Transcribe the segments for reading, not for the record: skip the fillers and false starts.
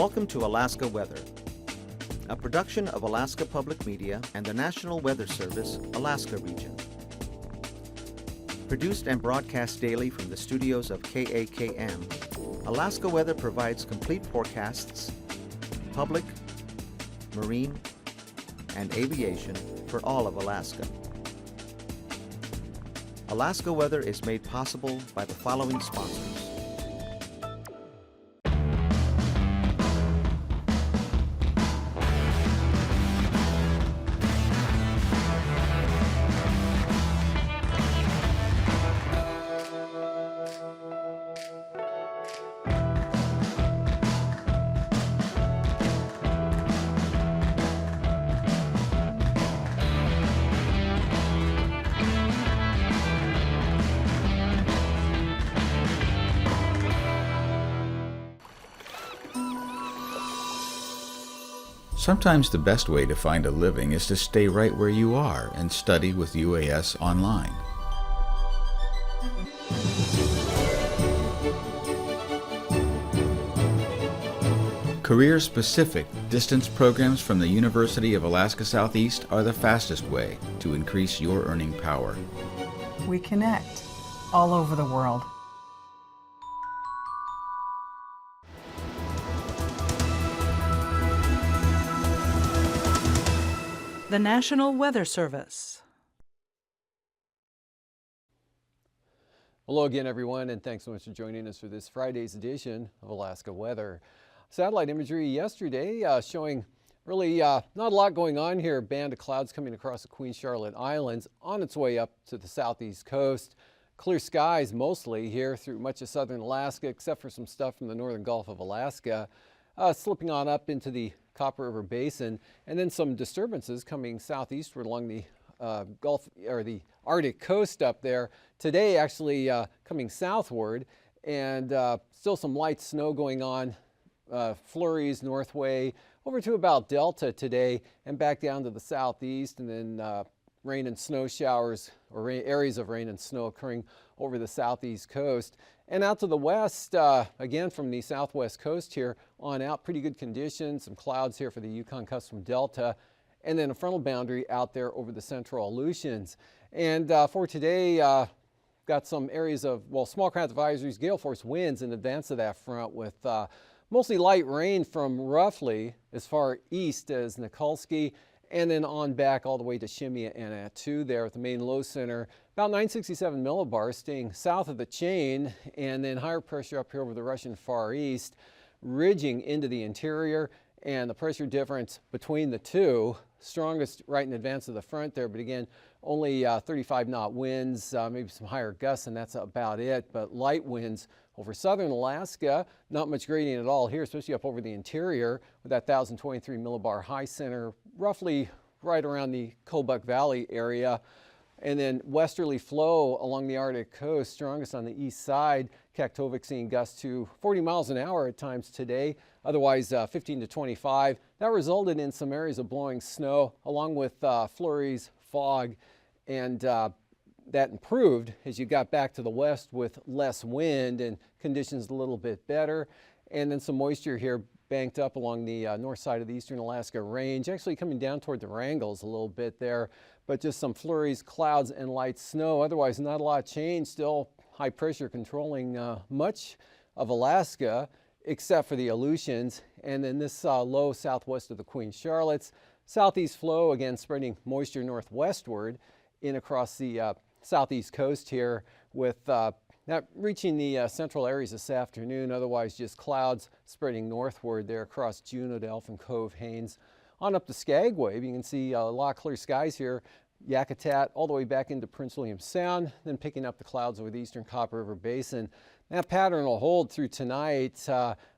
Welcome to Alaska Weather, a production of Alaska Public Media and the National Weather Service, Alaska Region. Produced and broadcast daily from the studios of KAKM, Alaska Weather provides complete forecasts, public, marine, and aviation for all of Alaska. Alaska Weather is made possible by the following sponsors. Sometimes the best way to find a living is to stay right where you are and study with UAS online. Career-specific distance programs from the University of Alaska Southeast are the fastest way to increase your earning power. We connect all over the world. The National Weather Service. Hello again, everyone, and thanks so much for joining us for this Friday's edition of Alaska Weather. Satellite imagery yesterday showing really not a lot going on here. A band of clouds coming across the Queen Charlotte Islands on its way up to the southeast coast. Clear skies mostly here through much of southern Alaska, except for some stuff from the northern Gulf of Alaska. Slipping on up into the Copper River Basin, and then some disturbances coming southeastward along the Gulf or the Arctic coast up there. Today actually coming southward, and still some light snow going on. Flurries northway over to about Delta today and back down to the southeast, and then rain and snow showers or areas of rain and snow occurring over the southeast coast. And out to the west, again from the southwest coast here on out, pretty good conditions, some clouds here for the Yukon Custom Delta, and then a frontal boundary out there over the central Aleutians. And for today, got some areas of, well, small craft advisories, gale force winds in advance of that front with mostly light rain from roughly as far east as Nikolsky, and then on back all the way to Shimia and Attu there with the main low center. About 967 millibars staying south of the chain, and then higher pressure up here over the Russian Far East, ridging into the interior, and the pressure difference between the two, strongest right in advance of the front there, but again, only 35 knot winds, maybe some higher gusts, and that's about it, but light winds over southern Alaska, not much gradient at all here, especially up over the interior with that 1,023 millibar high center, roughly right around the Kobuk Valley area. And then westerly flow along the Arctic coast, strongest on the east side. Kaktovik seeing gusts to 40 miles an hour at times today, otherwise 15 to 25. That resulted in some areas of blowing snow along with flurries, fog, and that improved as you got back to the west with less wind and conditions a little bit better. And then some moisture here banked up along the north side of the eastern Alaska range, actually coming down toward the Wrangles a little bit there, but just some flurries, clouds, and light snow. Otherwise, not a lot change. Still high pressure controlling much of Alaska, except for the Aleutians. And then this low southwest of the Queen Charlottes. Southeast flow, again, spreading moisture northwestward in across the southeast coast here with not reaching the central areas this afternoon, otherwise just clouds spreading northward there across Juneau to Elfin Cove, Haines. On up to Skagway, you can see a lot of clear skies here, Yakutat all the way back into Prince William Sound, then picking up the clouds over the eastern Copper River Basin. That pattern will hold through tonight,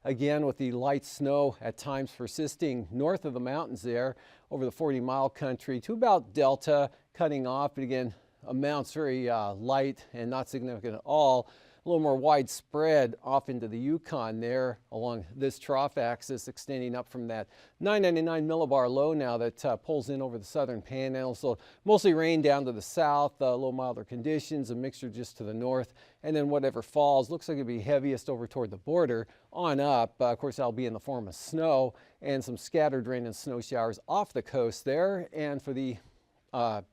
again with the light snow at times persisting north of the mountains there over the 40-mile country to about Delta, cutting off, but again, amounts very light and not significant at all a little more widespread off into the Yukon there along this trough axis, extending up from that 999 millibar low now that pulls in over the southern panhandle. So mostly rain down to the south, a little milder conditions, a mixture just to the north, and then whatever falls looks like it'll be heaviest over toward the border on up. Of course, that'll be in the form of snow and some scattered rain and snow showers off the coast there. And for the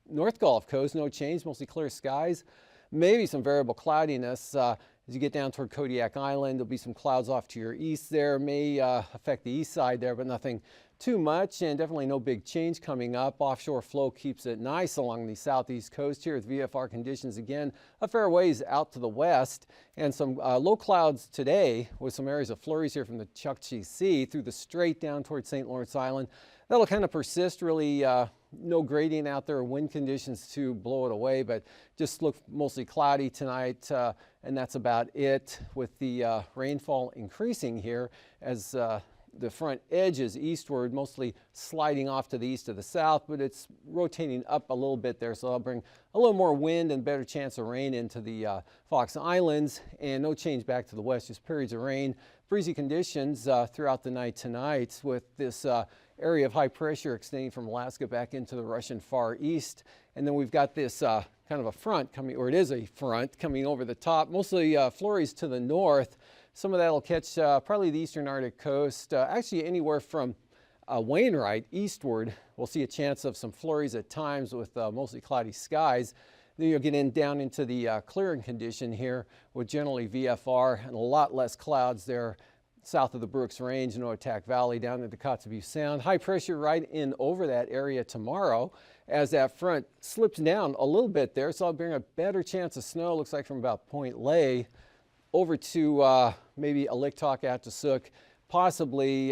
North Gulf Coast, no change, mostly clear skies. Maybe some variable cloudiness as you get down toward Kodiak Island. There'll be some clouds off to your east there. May affect the east side there, but nothing too much, and definitely no big change coming up. Offshore flow keeps it nice along the southeast coast here with VFR conditions again a fair ways out to the west, and some low clouds today with some areas of flurries here from the Chukchi Sea through the strait down toward St. Lawrence Island. That'll kind of persist, really no gradient out there, wind conditions to blow it away, but just look mostly cloudy tonight, and that's about it, with the rainfall increasing here as the front edges eastward, mostly sliding off to the east of the south, but it's rotating up a little bit there, so that'll bring a little more wind and better chance of rain into the Fox Islands, and no change back to the west, just periods of rain. Breezy conditions throughout the night tonight with this area of high pressure extending from Alaska back into the Russian Far East. And then we've got this kind of a front coming, or it is a front coming over the top, mostly flurries to the north. Some of that will catch probably the eastern Arctic coast, actually anywhere from Wainwright eastward. We'll see a chance of some flurries at times with mostly cloudy skies. Then you'll get down into the clearing condition here with generally VFR and a lot less clouds there south of the Brooks Range, Noatak Valley, down into Kotzebue Sound. High pressure right in over that area tomorrow as that front slips down a little bit there, so I'll bring a better chance of snow, looks like from about Point Lay over to maybe Aliktok, Atasuk, possibly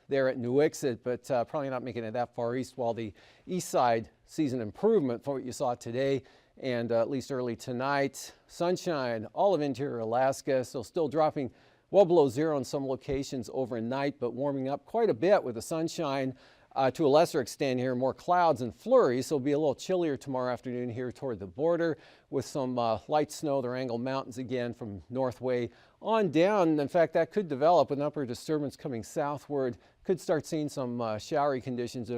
there at Nuiqsut, but probably not making it that far east, while the east side sees an improvement from what you saw today and at least early tonight. Sunshine all of interior Alaska, so still dropping well below zero in some locations overnight, but warming up quite a bit with the sunshine. To a lesser extent here, more clouds and flurries, so it'll be a little chillier tomorrow afternoon here toward the border with some light snow, the Wrangell Mountains again from Northway on down. In fact, that could develop with an upper disturbance coming southward. Could start seeing some showery conditions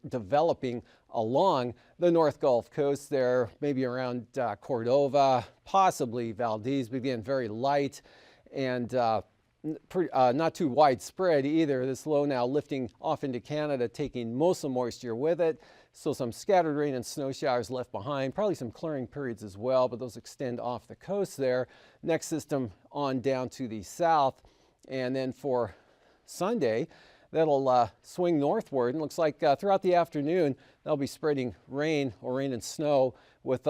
developing along the North Gulf Coast there, maybe around Cordova, possibly Valdez, but again, very light and not too widespread either. This low now lifting off into Canada, taking most of the moisture with it. So some scattered rain and snow showers left behind, probably some clearing periods as well, but those extend off the coast there. Next system on down to the south. And then for Sunday, that'll swing northward, and looks like throughout the afternoon, that'll be spreading rain or rain and snow with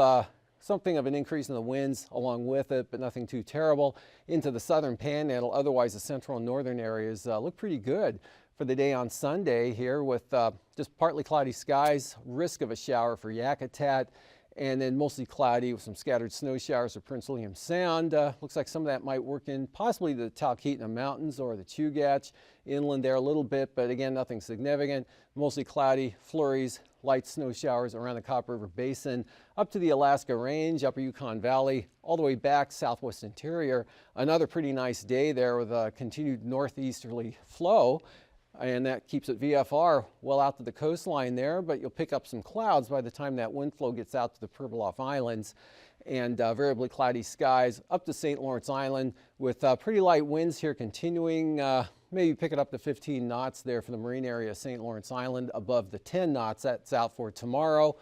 something of an increase in the winds along with it, but nothing too terrible into the southern panhandle. Otherwise, the central and northern areas look pretty good for the day on Sunday here with just partly cloudy skies, risk of a shower for Yakutat, and then mostly cloudy with some scattered snow showers for Prince William Sound. Looks like some of that might work in possibly the Talkeetna Mountains or the Chugach inland there a little bit, but again, nothing significant. Mostly cloudy, flurries, light snow showers around the Copper River Basin, up to the Alaska Range, upper Yukon Valley, all the way back southwest interior. Another pretty nice day there with a continued northeasterly flow, and that keeps it VFR well out to the coastline there, but you'll pick up some clouds by the time that wind flow gets out to the Pribilof Islands, and variably cloudy skies up to St. Lawrence Island with pretty light winds here continuing. Maybe pick it up to 15 knots there for the marine area of St. Lawrence Island, above the 10 knots that's out for tomorrow.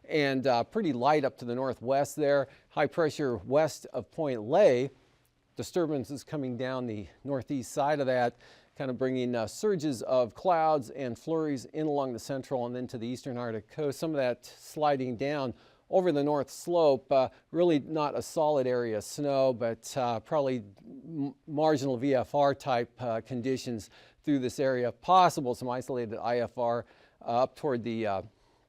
And pretty light up to the northwest there. High pressure west of Point Lay. Disturbances coming down the northeast side of that, kind of bringing surges of clouds and flurries in along the central and into the eastern Arctic coast. Some of that sliding down over the north slope. Really not a solid area of snow, but probably marginal VFR type conditions through this area. Possible some isolated IFR up toward the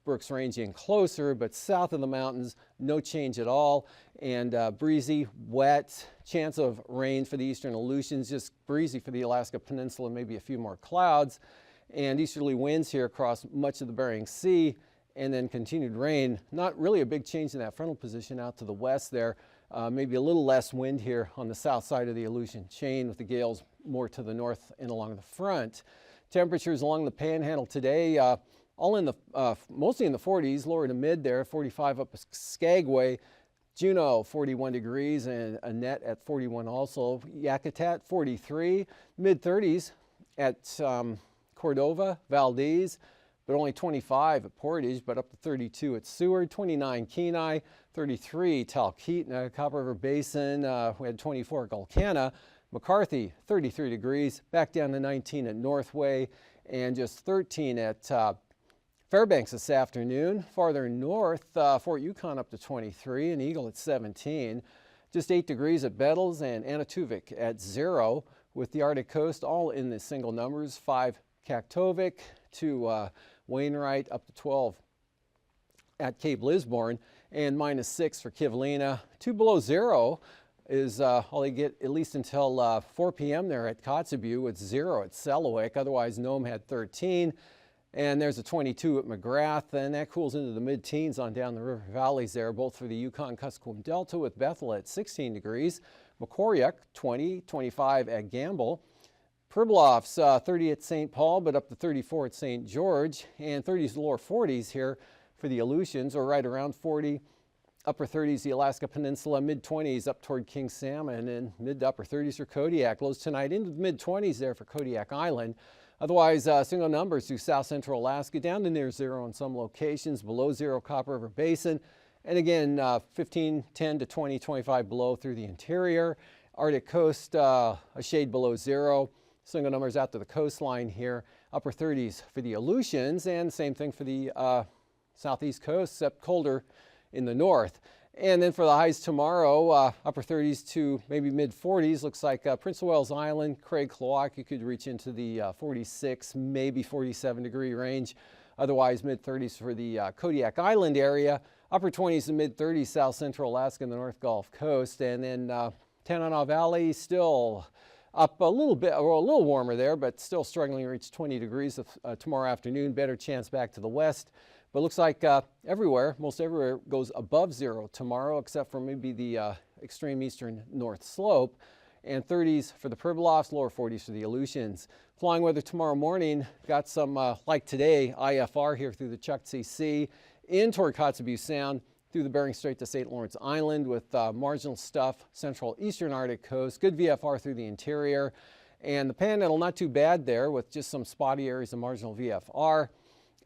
Brooks Range and closer, but south of the mountains, no change at all. And breezy, wet, chance of rain for the eastern Aleutians, just breezy for the Alaska Peninsula, maybe a few more clouds. And easterly winds here across much of the Bering Sea, and then continued rain. Not really a big change in that frontal position out to the west there. Maybe a little less wind here on the south side of the Aleutian chain, with the gales more to the north and along the front. Temperatures along the panhandle today, all in the mostly in the 40s, lower to mid there, 45 up Skagway. Juneau 41 degrees, and Annette at 41 also. Yakutat 43, mid 30s at Cordova, Valdez, but only 25 at Portage, but up to 32 at Seward, 29 Kenai, 33 Talkeetna, Copper River Basin, we had 24 at Gulkana. McCarthy 33 degrees, back down to 19 at Northway, and just 13 at Fairbanks this afternoon. Farther north, Fort Yukon up to 23, and Eagle at 17. Just 8 degrees at Bettles and Anatuvik at 0, with the Arctic coast all in the single numbers. 5 Kaktovik to Wainwright, up to 12 at Cape Lisborne, and -6 for Kivalina. 2 below 0 is all they get, at least until 4 p.m. there at Kotzebue, with 0 at Selawik. Otherwise, Nome had 13. And there's a 22 at McGrath, and that cools into the mid-teens on down the river valleys there, both for the Yukon-Kuskokwim Delta, with Bethel at 16 degrees, Macoriac 20, 25 at Gamble, Pribilof's 30 at St. Paul, but up to 34 at St. George, and 30s lower 40s here for the Aleutians, or right around 40. Upper 30s the Alaska Peninsula, mid-20s up toward King Salmon, and mid to upper 30s for Kodiak. Lows tonight into the mid-20s there for Kodiak Island. Otherwise, single numbers through south central Alaska, down to near 0 in some locations, below 0 Copper River Basin, and again 15, 10 to 20, 25 below through the interior. Arctic coast a shade below 0. Single numbers out to the coastline here, upper 30s for the Aleutians, and same thing for the southeast coast, except colder in the north. And then for the highs tomorrow, upper 30s to maybe mid 40s. Looks like Prince of Wales Island, Craig Cloac, you could reach into the 46, maybe 47 degree range. Otherwise, mid 30s for the Kodiak Island area. Upper 20s to mid 30s, south central Alaska and the North Gulf Coast. And then Tanana Valley still up a little bit, or a little warmer there, but still struggling to reach 20 degrees tomorrow afternoon. Better chance back to the west. But it looks like everywhere, most everywhere, goes above 0 tomorrow, except for maybe the extreme eastern north slope. And 30s for the Pribilofs, lower 40s for the Aleutians. Flying weather tomorrow morning, got some, like today, IFR here through the Chukchi Sea, in toward Kotzebue Sound, through the Bering Strait to St. Lawrence Island, with marginal stuff, central eastern Arctic coast, good VFR through the interior. And the Panhandle, not too bad there, with just some spotty areas of marginal VFR.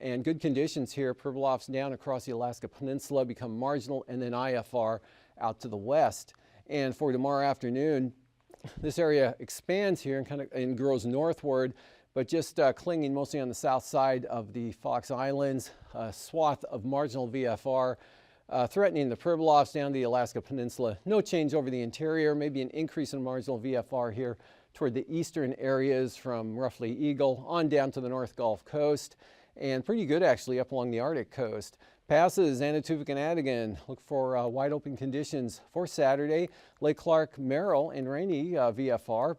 And good conditions here. Pribilofs down across the Alaska Peninsula become marginal, and then IFR out to the west. And for tomorrow afternoon, this area expands here and grows northward, but just clinging mostly on the south side of the Fox Islands, a swath of marginal VFR threatening the Pribilofs down the Alaska Peninsula. No change over the interior, maybe an increase in marginal VFR here toward the eastern areas from roughly Eagle on down to the North Gulf Coast. And pretty good actually up along the Arctic coast. Passes Anatuvik and Adigan. Look for wide open conditions for Saturday. Lake Clark, Merrill, and rainy VFR.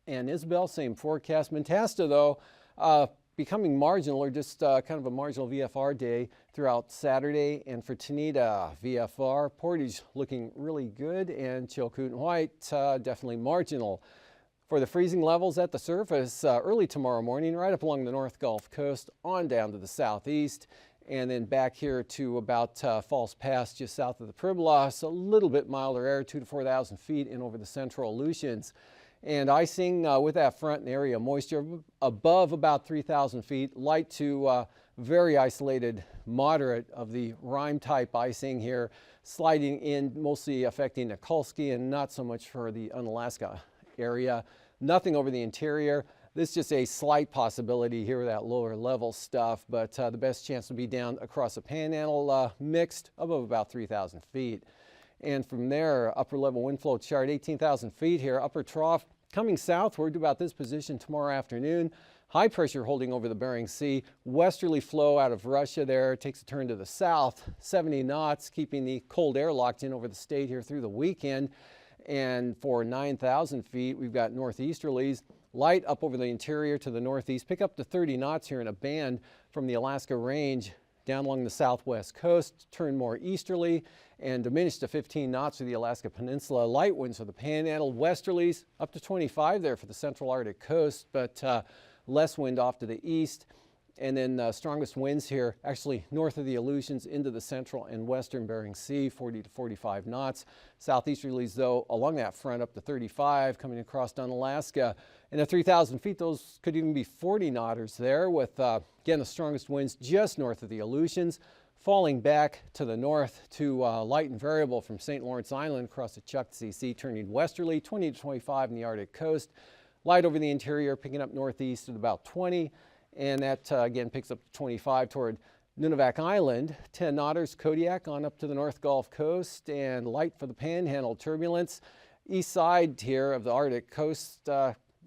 And Isabel, same forecast. Mentasta, though, becoming marginal, or just kind of a marginal VFR day throughout Saturday. And for Tanita, VFR. Portage looking really good, and Chilkoot and White definitely marginal. For the freezing levels at the surface, early tomorrow morning, right up along the North Gulf Coast, on down to the southeast, and then back here to about False Pass, just south of the Pribilofs. A little bit milder air, 2,000 to 4,000 feet in over the central Aleutians. And icing with that front and area moisture above about 3,000 feet, light to very isolated, moderate of the rime type icing here, sliding in, mostly affecting Nikolsky and not so much for the Unalaska area. Nothing over the interior. This is just a slight possibility here with that lower level stuff, but the best chance will be down across the Panhandle, mixed above about 3,000 feet. And from there, upper level wind flow chart, 18,000 feet here, upper trough coming southward to about this position tomorrow afternoon. High pressure holding over the Bering Sea. Westerly flow out of Russia there, takes a turn to the south, 70 knots, keeping the cold air locked in over the state here through the weekend. And for 9,000 feet, we've got northeasterlies, light up over the interior to the northeast, pick up to 30 knots here in a band from the Alaska Range down along the southwest coast, turned more easterly and diminished to 15 knots for the Alaska Peninsula. Light winds for the Panhandle, westerlies up to 25 there for the central Arctic coast, but less wind off to the east. And then strongest winds here actually north of the Aleutians into the central and western Bering Sea, 40 to 45 knots. Southeasterlies, though, along that front up to 35, coming across down Alaska. And at 3,000 feet, those could even be 40 knotters there with, again, the strongest winds just north of the Aleutians, falling back to the north to light and variable from St. Lawrence Island across the Chukchi Sea, turning westerly, 20 to 25 in the Arctic coast. Light over the interior, picking up northeast at about 20. And that, again, picks up to 25 toward Nunivak Island, 10 knotters, Kodiak on up to the North Gulf Coast, and light for the Panhandle. Turbulence east side here of the Arctic coast,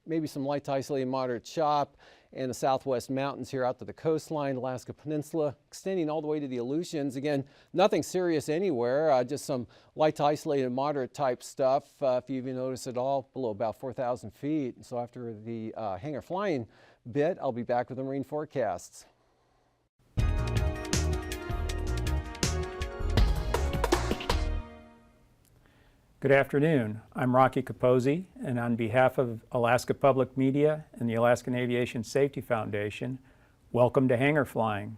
maybe some light to isolated moderate chop, and the southwest mountains here out to the coastline, Alaska Peninsula, extending all the way to the Aleutians. Again, nothing serious anywhere, just some light to isolated moderate type stuff, if you even notice at all, below about 4,000 feet. So after the hangar flying bit, I'll be back with the marine forecasts. Good afternoon. I'm Rocky Capozzi, and on behalf of Alaska Public Media and the Alaskan Aviation Safety Foundation, welcome to Hangar Flying.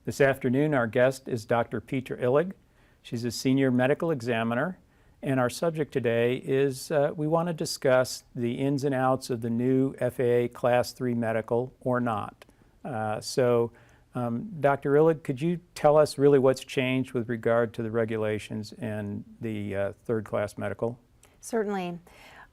This afternoon, our guest is Dr. Petra Illig. She's a senior medical examiner, and our subject today is we want to discuss the ins and outs of the new FAA Class 3 medical or not. Dr. Illig, could you tell us really what's changed with regard to the regulations and the third class medical? Certainly.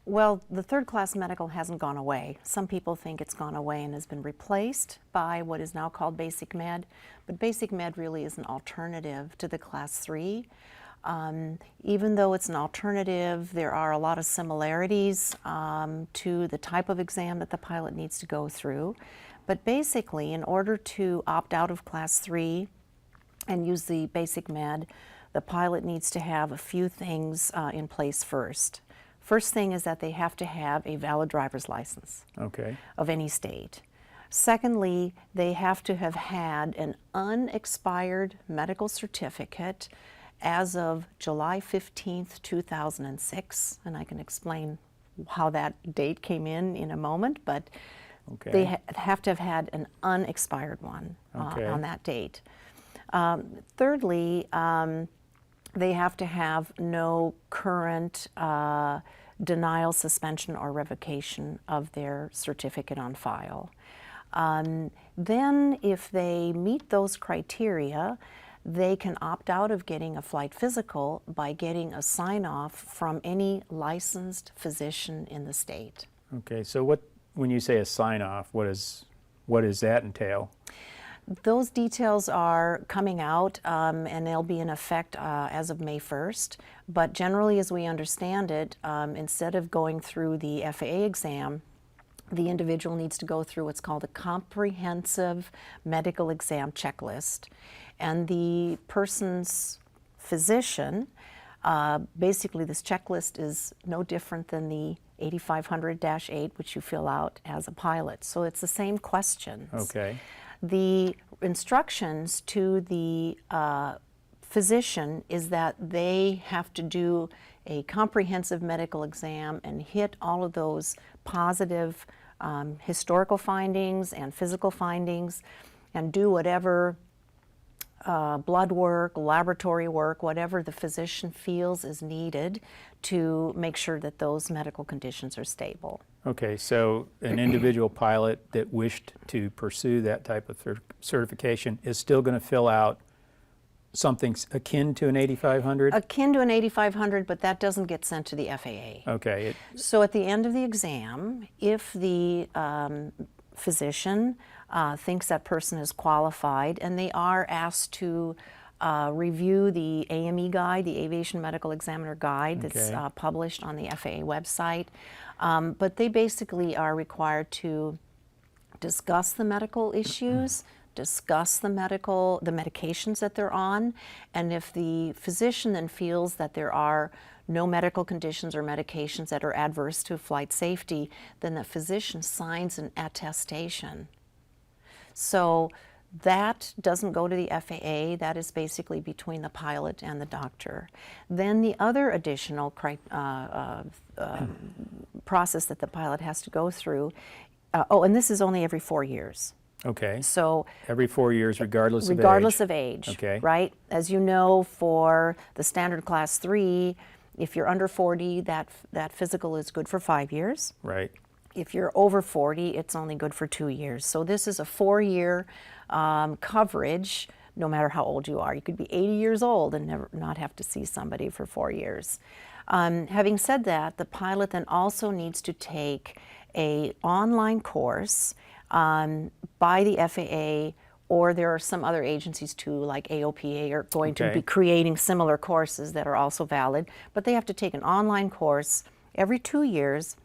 Well, the third class medical hasn't gone away. Some people think it's gone away and has been replaced by what is now called basic med, but basic med really is an alternative to the class 3. Even though it's an alternative, there are a lot of similarities to the type of exam that the pilot needs to go through. But basically, in order to opt out of class 3 and use the basic med, the pilot needs to have a few things in place first. First thing is that they have to have a valid driver's license of any state. Secondly, they have to have had an unexpired medical certificate as of July 15th, 2006, and I can explain how that date came in a moment, but they have to have had an unexpired one on that date. Thirdly, they have to have no current denial, suspension, or revocation of their certificate on file. Then, if they meet those criteria, they can opt out of getting a flight physical by getting a sign-off from any licensed physician in the state. Okay, so when you say a sign-off, what does that entail? Those details are coming out and they'll be in effect as of May 1st. But generally, as we understand it, instead of going through the FAA exam, the individual needs to go through what's called a comprehensive medical exam checklist. And the person's physician, basically this checklist is no different than the 8500-8, which you fill out as a pilot. So it's the same questions. Okay. The instructions to the physician is that they have to do a comprehensive medical exam and hit all of those positive historical findings and physical findings and do whatever blood work, laboratory work, whatever the physician feels is needed to make sure that those medical conditions are stable. Okay, so an individual pilot that wished to pursue that type of certification is still going to fill out something akin to an 8500? Akin to an 8500, but that doesn't get sent to the FAA. Okay. So at the end of the exam, if the physician thinks that person is qualified, and they are asked to review the AME guide, the Aviation Medical Examiner Guide, that's published on the FAA website. But they basically are required to discuss the medical issues, discuss the medications that they're on, and if the physician then feels that there are no medical conditions or medications that are adverse to flight safety, then the physician signs an attestation. So That doesn't go to the FAA. That is basically between the pilot and the doctor. Then the other additional process that the pilot has to go through, and this is only every 4 years. Okay. So every 4 years, regardless of age. regardless of age, Okay. right? As you know, for the standard class 3, if you're under 40, that physical is good for 5 years. Right. If you're over 40, it's only good for 2 years. So this is a 4-year coverage, no matter how old you are. You could be 80 years old and never not have to see somebody for 4 years. Having said that, the pilot then also needs to take an online course by the FAA, or there are some other agencies too, like AOPA, are going to be creating similar courses that are also valid. But they have to take an online course every 2 years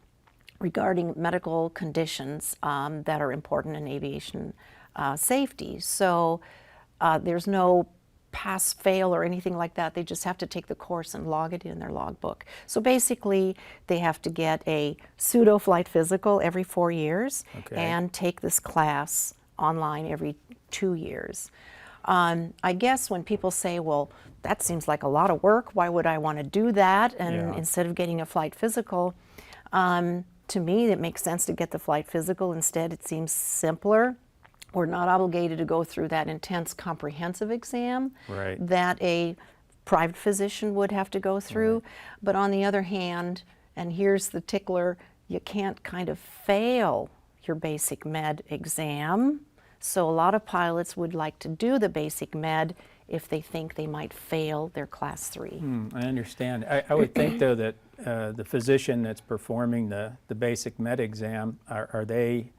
regarding medical conditions that are important in aviation safety. So there's no pass, fail, or anything like that. They just have to take the course and log it in their logbook. So basically, they have to get a pseudo flight physical every 4 years and take this class online every 2 years. I guess when people say, well, that seems like a lot of work, why would I want to do that? And instead of getting a flight physical, to me, it makes sense to get the flight physical instead. It seems simpler. We're not obligated to go through that intense comprehensive exam that a private physician would have to go through. But on the other hand, and here's the tickler, you can't kind of fail your basic med exam. So a lot of pilots would like to do the basic med if they think they might fail their class 3. I understand. I would think, though, that the physician that's performing the basic med exam, are they,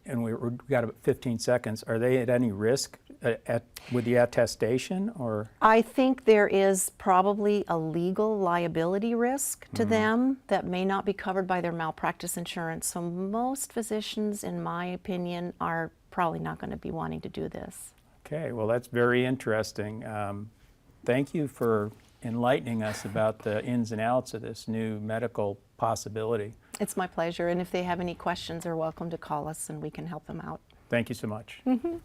and we've got about 15 seconds, are they at any risk with the attestation, or? I think there is probably a legal liability risk to them that may not be covered by their malpractice insurance. So most physicians, in my opinion, are probably not going to be wanting to do this. Okay, well, that's very interesting. Thank you for enlightening us about the ins and outs of this new medical possibility. It's my pleasure, and if they have any questions, they're welcome to call us and we can help them out. Thank you so much. Okay.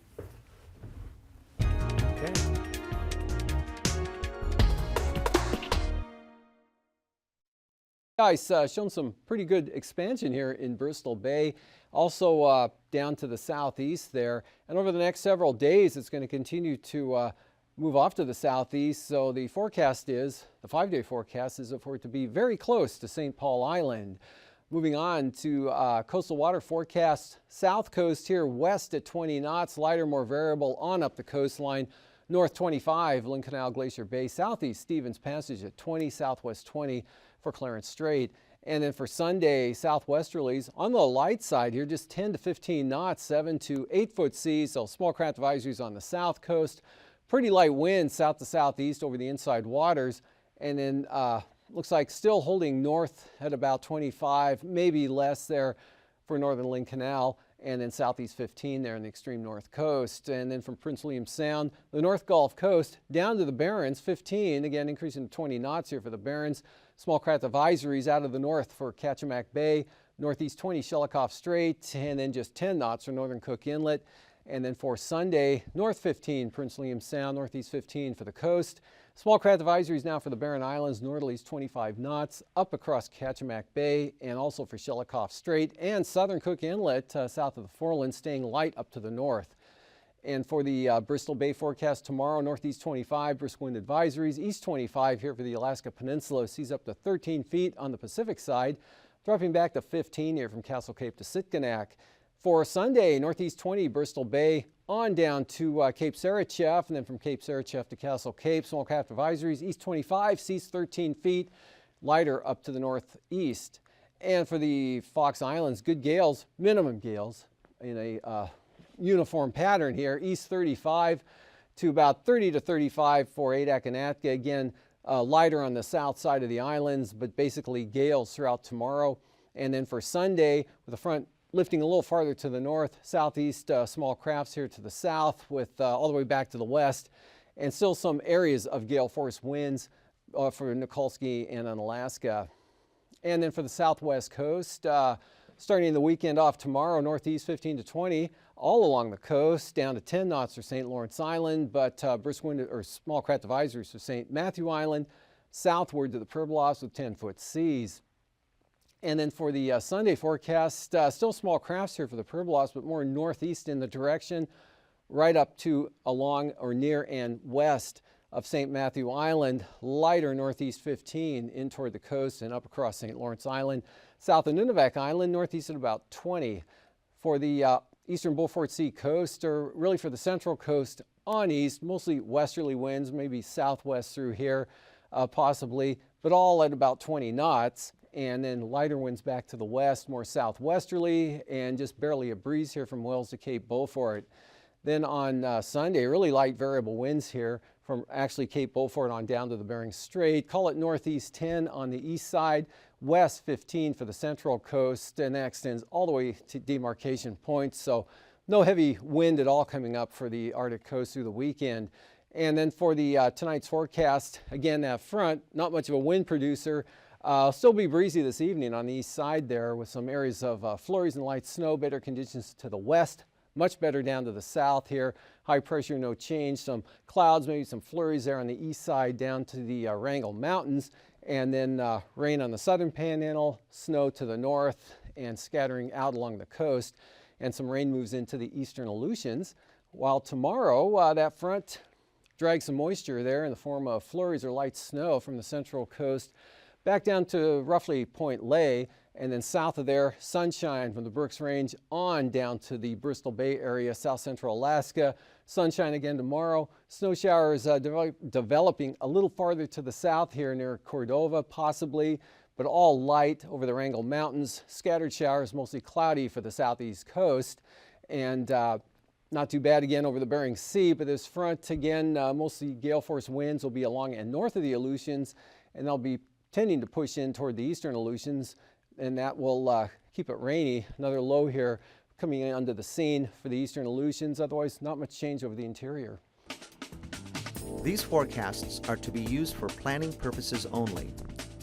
Guys, shown some pretty good expansion here in Bristol Bay, also down to the southeast there. And over the next several days, it's going to continue to move off to the southeast. So the forecast is, the 5-day forecast is for it to be very close to St. Paul Island. Moving on to coastal water forecast, south coast here west at 20 knots, lighter, more variable on up the coastline. North 25, Lynn Canal, Glacier Bay, southeast Stevens Passage at 20, southwest 20 for Clarence Strait. And then for Sunday, southwesterlies on the light side here, just 10 to 15 knots, 7 to 8 foot seas. So small craft advisories on the south coast. Pretty light winds south to southeast over the inside waters. And then looks like still holding north at about 25, maybe less there for northern Lynn Canal. And then southeast 15 there in the extreme north coast. And then from Prince William Sound, the North Gulf Coast down to the Barrens, 15, again increasing to 20 knots here for the Barrens. Small craft advisories out of the north for Kachemak Bay, northeast 20 Shelikof Strait, and then just 10 knots for northern Cook Inlet. And then for Sunday, north 15, Prince William Sound, northeast 15 for the coast. Small craft advisories now for the Barren Islands, northerlies 25 knots, up across Kachemak Bay, and also for Shelikof Strait and southern Cook Inlet, south of the Foreland, staying light up to the north. And for the Bristol Bay forecast tomorrow, northeast 25, brisk wind advisories, east 25 here for the Alaska Peninsula, seas up to 13 feet on the Pacific side, dropping back to 15 here from Castle Cape to Sitkinak. For Sunday, northeast 20, Bristol Bay, on down to Cape Sarachev, and then from Cape Sarachev to Castle Cape, small craft advisories, east 25, seas 13 feet, lighter up to the northeast. And for the Fox Islands, good gales, minimum gales in a uniform pattern here, east 35 to about 30 to 35 for Adak and Atka. Again, lighter on the south side of the islands, but basically gales throughout tomorrow. And then for Sunday, with the front lifting a little farther to the north, southeast small crafts here to the south with all the way back to the west, and still some areas of gale force winds for Nikolsky and on Alaska. And then for the southwest coast, Starting the weekend off tomorrow, northeast 15 to 20 all along the coast, down to 10 knots for St. Lawrence Island, but brisk wind or small craft advisories for St. Matthew Island, southward to the Pribilofs with 10-foot seas. And then for the Sunday forecast, still small crafts here for the Pribilofs, but more northeast in the direction, right up to along or near and west of St. Matthew Island, lighter northeast 15 in toward the coast and up across St. Lawrence Island, south of Nunivak Island, northeast at about 20. For the eastern Beaufort Sea coast, or really for the central coast on east, mostly westerly winds, maybe southwest through here possibly, but all at about 20 knots. And then lighter winds back to the west, more southwesterly, and just barely a breeze here from Wells to Cape Beaufort. Then on Sunday, really light variable winds here from actually Cape Beaufort on down to the Bering Strait. Call it northeast 10 on the east side, west 15 for the central coast, and that extends all the way to demarcation points. So no heavy wind at all coming up for the Arctic coast through the weekend. And then for the tonight's forecast, again, that front, not much of a wind producer. Still be breezy this evening on the east side there with some areas of flurries and light snow, better conditions to the west, much better down to the south here. High pressure, no change. Some clouds, maybe some flurries there on the east side down to the Wrangell Mountains, and then rain on the southern panhandle, snow to the north, and scattering out along the coast, and some rain moves into the eastern Aleutians. While tomorrow, that front drags some moisture there in the form of flurries or light snow from the central coast back down to roughly Point Lay, and then south of there, sunshine from the Brooks Range on down to the Bristol Bay area, south central Alaska. Sunshine again tomorrow. Snow showers developing a little farther to the south here near Cordova possibly, but all light over the Wrangell Mountains. Scattered showers, mostly cloudy for the southeast coast, and not too bad again over the Bering Sea, but this front again, mostly gale force winds will be along and north of the Aleutians, and they'll be tending to push in toward the eastern Aleutians, and that will keep it rainy. Another low here coming in under the scene for the eastern Aleutians. Otherwise, not much change over the interior. These forecasts are to be used for planning purposes only.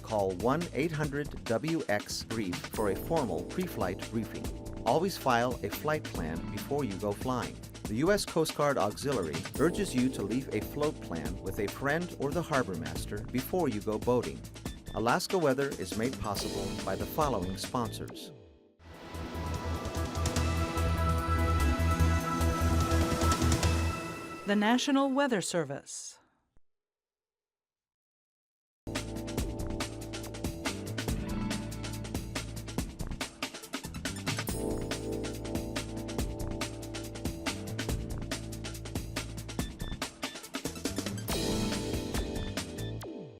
Call 1-800-WX-BRIEF for a formal pre-flight briefing. Always file a flight plan before you go flying. The U.S. Coast Guard Auxiliary urges you to leave a float plan with a friend or the harbor master before you go boating. Alaska Weather is made possible by the following sponsors. The National Weather Service.